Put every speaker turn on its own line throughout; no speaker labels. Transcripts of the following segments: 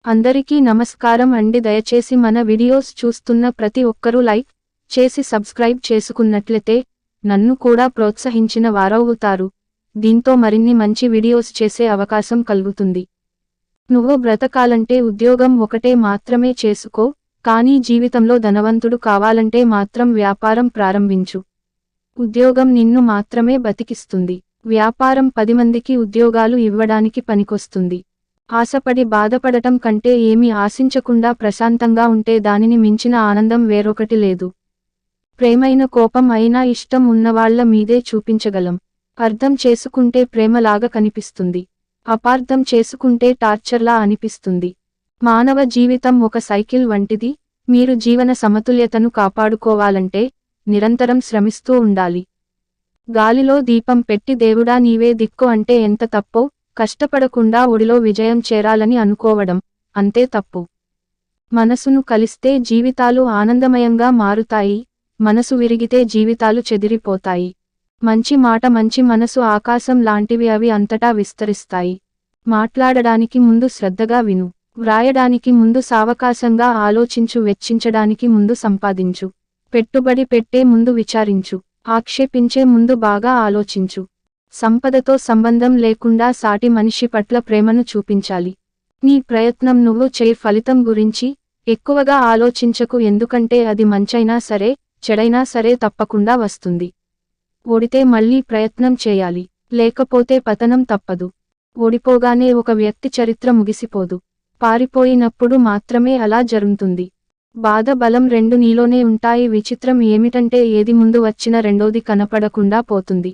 అందరికీ నమస్కారం అండి. దయచేసి మన వీడియోస్ చూస్తున్న ప్రతి ఒక్కరూ లైక్ చేసి సబ్స్క్రైబ్ చేసుకున్నట్లయితే నన్ను కూడా ప్రోత్సహించిన వారవుతారు. దీంతో మరిన్ని మంచి వీడియోస్ చేసే అవకాశం కలుగుతుంది. నువ్వు బ్రతకాలంటే ఉద్యోగం ఒకటే మాత్రమే చేసుకో, కానీ జీవితంలో ధనవంతుడు కావాలంటే మాత్రం వ్యాపారం ప్రారంభించు. ఉద్యోగం నిన్ను మాత్రమే బతికిస్తుంది. వ్యాపారం 10 మందికి ఉద్యోగాలు ఇవ్వడానికి పనికొస్తుంది. ఆశపడి బాధపడటం కంటే ఏమీ ఆశించకుండా ప్రశాంతంగా ఉంటే దానిని మించిన ఆనందం వేరొకటి లేదు. ప్రేమైన కోపం అయినా ఇష్టం ఉన్నవాళ్ల మీదే చూపించగలం. అర్థం చేసుకుంటే ప్రేమలాగా కనిపిస్తుంది. అపార్థం చేసుకుంటే టార్చర్లా అనిపిస్తుంది. మానవ జీవితం ఒక సైకిల్ వంటిది. మీరు జీవన సమతుల్యతను కాపాడుకోవాలంటే నిరంతరం శ్రమిస్తూ ఉండాలి. గాలిలో దీపం పెట్టి దేవుడా నీవే దిక్కు అంటే ఎంత తప్పో, కష్టపడకుండా ఒడిలో విజయం చేరాలని అనుకోవడం అంతే తప్పు. మనసును కలిస్తే జీవితాలు ఆనందమయంగా మారుతాయి. మనసు విరిగితే జీవితాలు చెదిరిపోతాయి. మంచి మాట మంచి మనసు ఆకాశం లాంటివి, అవి అంతటా విస్తరిస్తాయి. మాట్లాడడానికి ముందు శ్రద్ధగా విను. వ్రాయడానికి ముందు సావకాశంగా ఆలోచించు. వెచ్చించడానికి ముందు సంపాదించు. పెట్టుబడి పెట్టే ముందు విచారించు. ఆక్షేపించే ముందు బాగా ఆలోచించు. సంపదతో సంబంధం లేకుండా సాటి మనిషి పట్ల ప్రేమను చూపించాలి. నీ ప్రయత్నం నువ్వు చేయ ఫలితం గురించి ఎక్కువగా ఆలోచించకు, ఎందుకంటే అది మంచైనా సరే చెడైనా సరే తప్పకుండా వస్తుంది. ఓడితే మళ్ళీ ప్రయత్నం చేయాలి, లేకపోతే పతనం తప్పదు. ఓడిపోగానే ఒక వ్యక్తి చరిత్ర ముగిసిపోదు. పారిపోయినప్పుడు మాత్రమే అలా జరుగుతుంది. బాధ బలం రెండు నీలోనే ఉంటాయి. విచిత్రం ఏమిటంటే ఏది ముందు వచ్చినా రెండోది కనపడకుండా పోతుంది.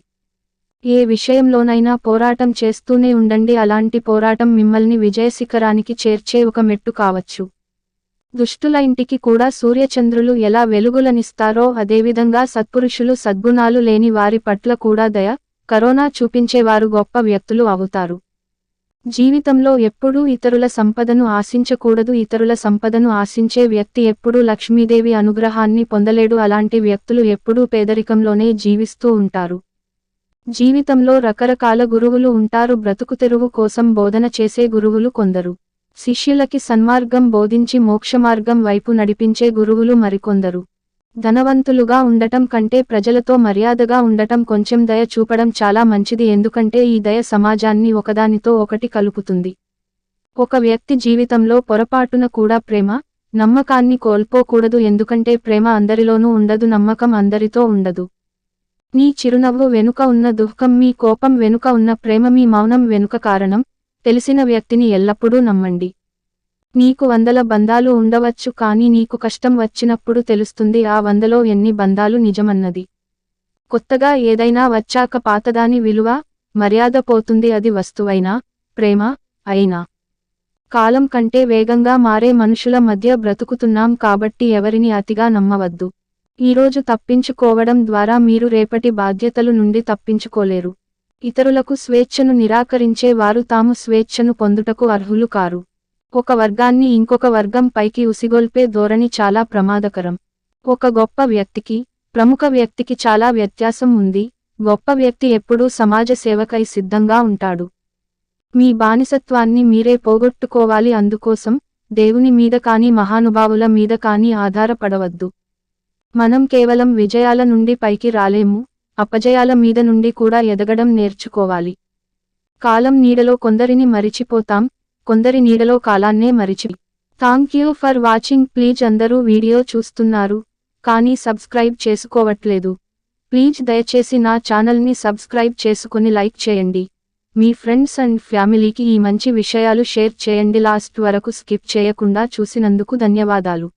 ఏ విషయంలోనైనా పోరాటం చేస్తూనే ఉండండి. అలాంటి పోరాటం మిమ్మల్ని విజయశిఖరానికి చేర్చే ఒక మెట్టు కావచ్చు. దుష్టుల ఇంటికి కూడా సూర్యచంద్రులు ఎలా వెలుగులనిస్తారో అదేవిధంగా సత్పురుషులు సద్గుణాలు లేని వారి పట్ల కూడా దయ, కరుణ చూపించేవారు గొప్ప వ్యక్తులు అవుతారు. జీవితంలో ఎప్పుడూ ఇతరుల సంపదను ఆశించకూడదు. ఇతరుల సంపదను ఆశించే వ్యక్తి ఎప్పుడూ లక్ష్మీదేవి అనుగ్రహాన్ని పొందలేడు. అలాంటి వ్యక్తులు ఎప్పుడూ పేదరికంలోనే జీవిస్తూ ఉంటారు. జీవితంలో రకరకాల గురువులు ఉంటారు. బ్రతుకుతెరువు కోసం బోధన చేసే గురువులు కొందరు. శిష్యులకి సన్మార్గం బోధించి మోక్షమార్గం వైపు నడిపించే గురువులు మరికొందరు. ధనవంతులుగా ఉండటం కంటే ప్రజలతో మర్యాదగా ఉండటం, కొంచెం దయ చూపడం చాలా మంచిది. ఎందుకంటే ఈ దయ సమాజాన్ని ఒకదానితో ఒకటి కలుపుతుంది. ఒక వ్యక్తి జీవితంలో పొరపాటున కూడా ప్రేమ, నమ్మకాన్ని కోల్పోకూడదు. ఎందుకంటే ప్రేమ అందరిలోనూ ఉండదు, నమ్మకం అందరితో ఉండదు. నీ చిరునవ్వు వెనుక ఉన్న దుఃఖం, మీ కోపం వెనుక ఉన్న ప్రేమ, మీ మౌనం వెనుక కారణం తెలిసిన వ్యక్తిని ఎల్లప్పుడూ నమ్మండి. నీకు 100 బంధాలు ఉండవచ్చు, కానీ నీకు కష్టం వచ్చినప్పుడు తెలుస్తుంది ఆ 100లో ఎన్ని బంధాలు నిజమన్నది. కొత్తగా ఏదైనా వచ్చాక పాతదాని విలువ, మర్యాద పోతుంది. అది వస్తువైనా ప్రేమ అయినా. కాలం కంటే వేగంగా మారే మనుషుల మధ్య బ్రతుకుతున్నాం కాబట్టి ఎవరిని అతిగా నమ్మవద్దు. ఈరోజు తప్పించుకోవడం ద్వారా మీరు రేపటి బాధ్యతలు నుండి తప్పించుకోలేరు. ఇతరులకు స్వేచ్ఛను నిరాకరించే వారు తాము స్వేచ్ఛను పొందుటకు అర్హులు కారు. ఒక వర్గాన్ని ఇంకొక వర్గం పైకి ఉసిగొల్పే ధోరణి చాలా ప్రమాదకరం. ఒక గొప్ప వ్యక్తికి, ప్రముఖ వ్యక్తికి చాలా వ్యత్యాసం ఉంది. గొప్ప వ్యక్తి ఎప్పుడూ సమాజ సేవకై సిద్ధంగా ఉంటాడు. మీ బానిసత్వాన్ని మీరే పోగొట్టుకోవాలి. అందుకోసం దేవుని మీద కానీ మహానుభావుల మీద కానీ ఆధారపడవద్దు. మనం కేవలం విజయాల నుండి పైకి రాలేము, అపజయాల మీద నుండి కూడా ఎదగడం నేర్చుకోవాలి. కాలం నీడలో కొందరిని మరిచిపోతాం, కొందరి నీడలో కాలాన్నే మరిచి. Thank you for watching. Please అందరూ వీడియో చూస్తున్నారు కానీ సబ్స్క్రైబ్ చేసుకోవట్లేదు. ప్లీజ్ దయచేసి నా ఛానల్ని సబ్స్క్రైబ్ చేసుకుని లైక్ చేయండి. మీ ఫ్రెండ్స్ అండ్ ఫ్యామిలీకి ఈ మంచి విషయాలు షేర్ చేయండి. లాస్ట్ వరకు స్కిప్ చేయకుండా చూసినందుకు ధన్యవాదాలు.